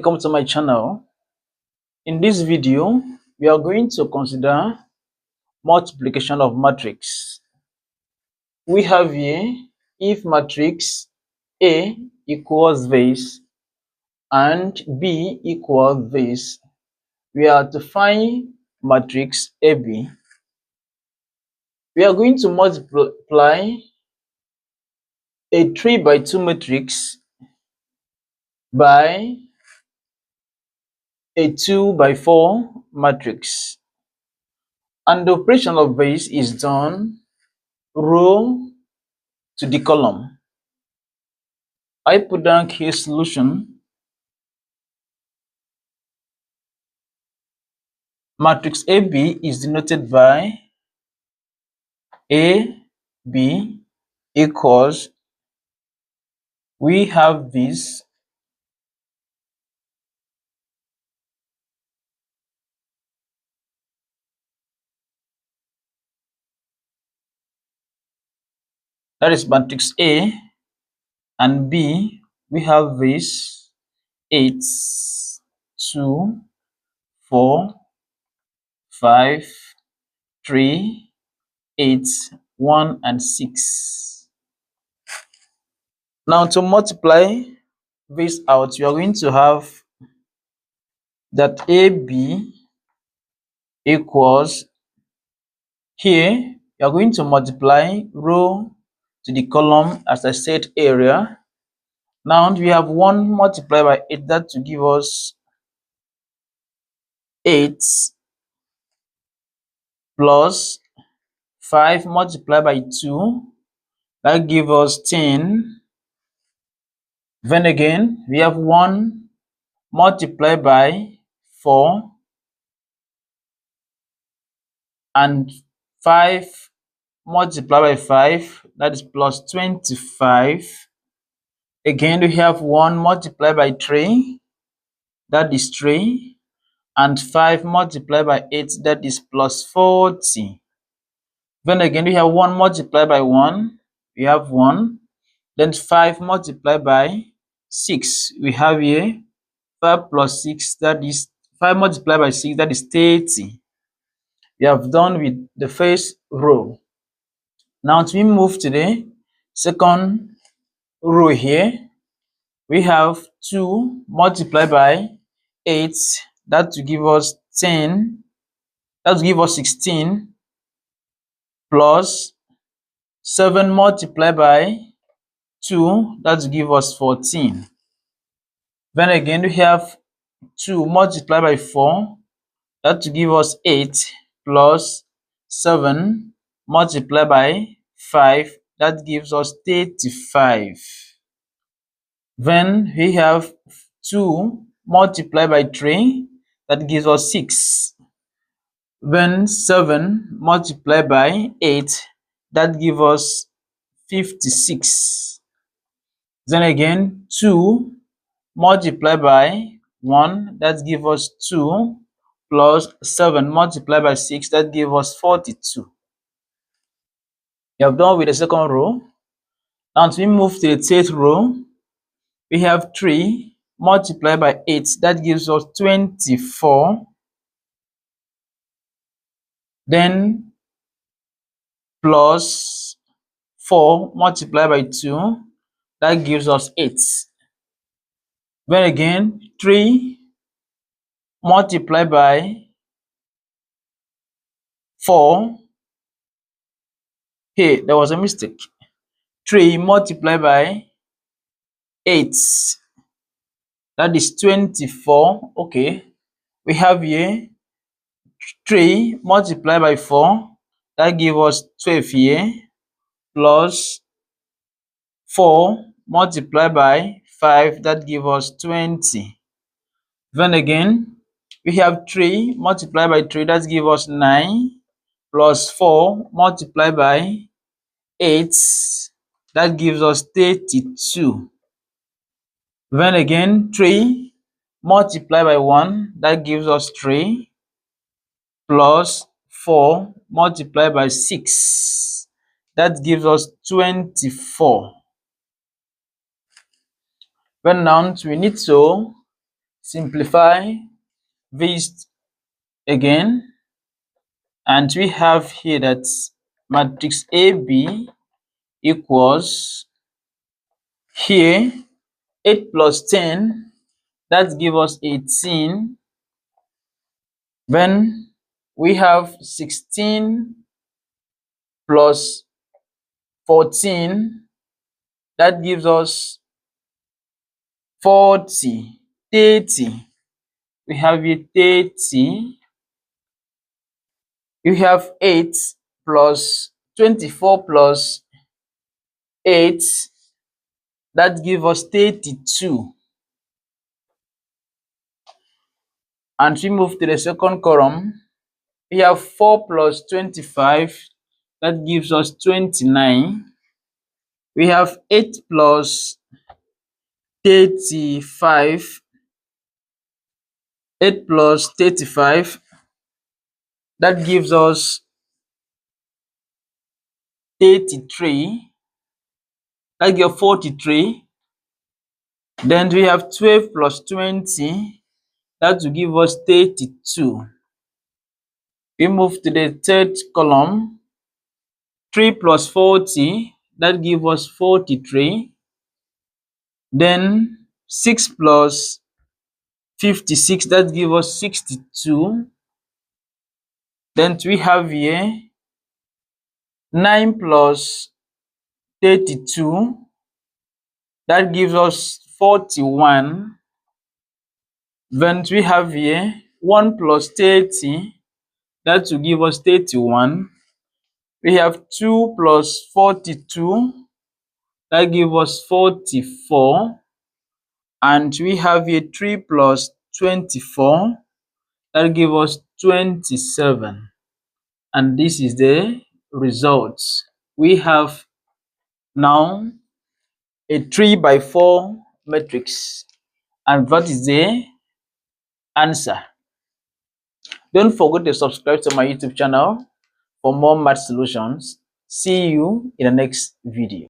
Welcome to my channel. In this video, we are going to consider multiplication of matrix. We have here if matrix A equals this and B equals this, we are to find matrix AB. We are going to multiply a 3 by 2 matrix by a 2 by 4 matrix. And the operation of this is done row to the column. I put down here solution. Matrix AB is denoted by AB equals, we have this that is matrix A, and B we have this 8, 2, 4, 5, 3, 8, 1 and 6. Now to multiply this out, you are going to have that AB equals, here you are going to multiply row to the column as I said area. Now we have 1 multiplied by 8, that to give us 8 plus 5 multiplied by 2, that gives us 10. Then again we have 1 multiplied by 4 and 5 multiplied by 5, that is plus 25. Again we have 1 multiplied by 3, that is 3, and 5 multiplied by 8, that is plus 40. Then again we have 1 multiplied by 1, we have 1. Then 5 multiplied by 6, we have here 5 plus 6, that is 5 multiplied by 6, that is 30. We have done with the first row. Now to move to the second row here, we have 2 multiplied by 8, that to give us 10, that to give us 16, plus 7 multiplied by 2, that to give us 14. Then again we have 2 multiplied by 4, that to give us 8, plus 7 multiplied by 5, that gives us 35. Then we have 2 multiplied by 3, that gives us 6. Then 7 multiplied by 8, that gives us 56. Then again 2 multiplied by 1, that gives us 2, plus 7 multiplied by 6, that gives us 42. We have done with the second row. Now we move to the third row. We have 3 multiplied by 8, that gives us 24. Then plus 4 multiplied by 2, that gives us 8. Then again 3 multiplied by 4, here there was a mistake. 3 multiplied by 8, that is 24. Okay, we have here 3 multiplied by 4, that gives us 12 here, plus 4 multiplied by 5, that gives us 20. Then again we have 3 multiplied by 3, that gives us 9, plus 4 multiplied by 8, that gives us 32. Then again 3 multiplied by 1, that gives us 3, plus 4 multiplied by 6, that gives us 24. Then now we need to simplify this again, and we have here that matrix AB equals here 8 plus 10, that gives us 18. Then we have 16 plus 14, that gives us 40. 30. We have here 30. You have 8 plus 24 plus 8, that gives us 32. And we move to the second column. We have 4 plus 25, that gives us 29. We have 8 plus 35. 8 plus 35, that gives us 33. That gives 43. Then we have 12 plus 20, that will give us 32. We move to the third column. 3 plus 40, that gives us 43. Then 6 plus 56, that gives us 62. Then we have here 9 plus 32, that gives us 41. Then we have here 1 plus 30, that will give us 31. We have 2 plus 42, that gives us 44. And we have here 3 plus 24, that gives us 27. And this is the results. We have now a 3 by 4 matrix, and that is the answer. Don't forget to subscribe to my YouTube channel for more math solutions. See you in the next video.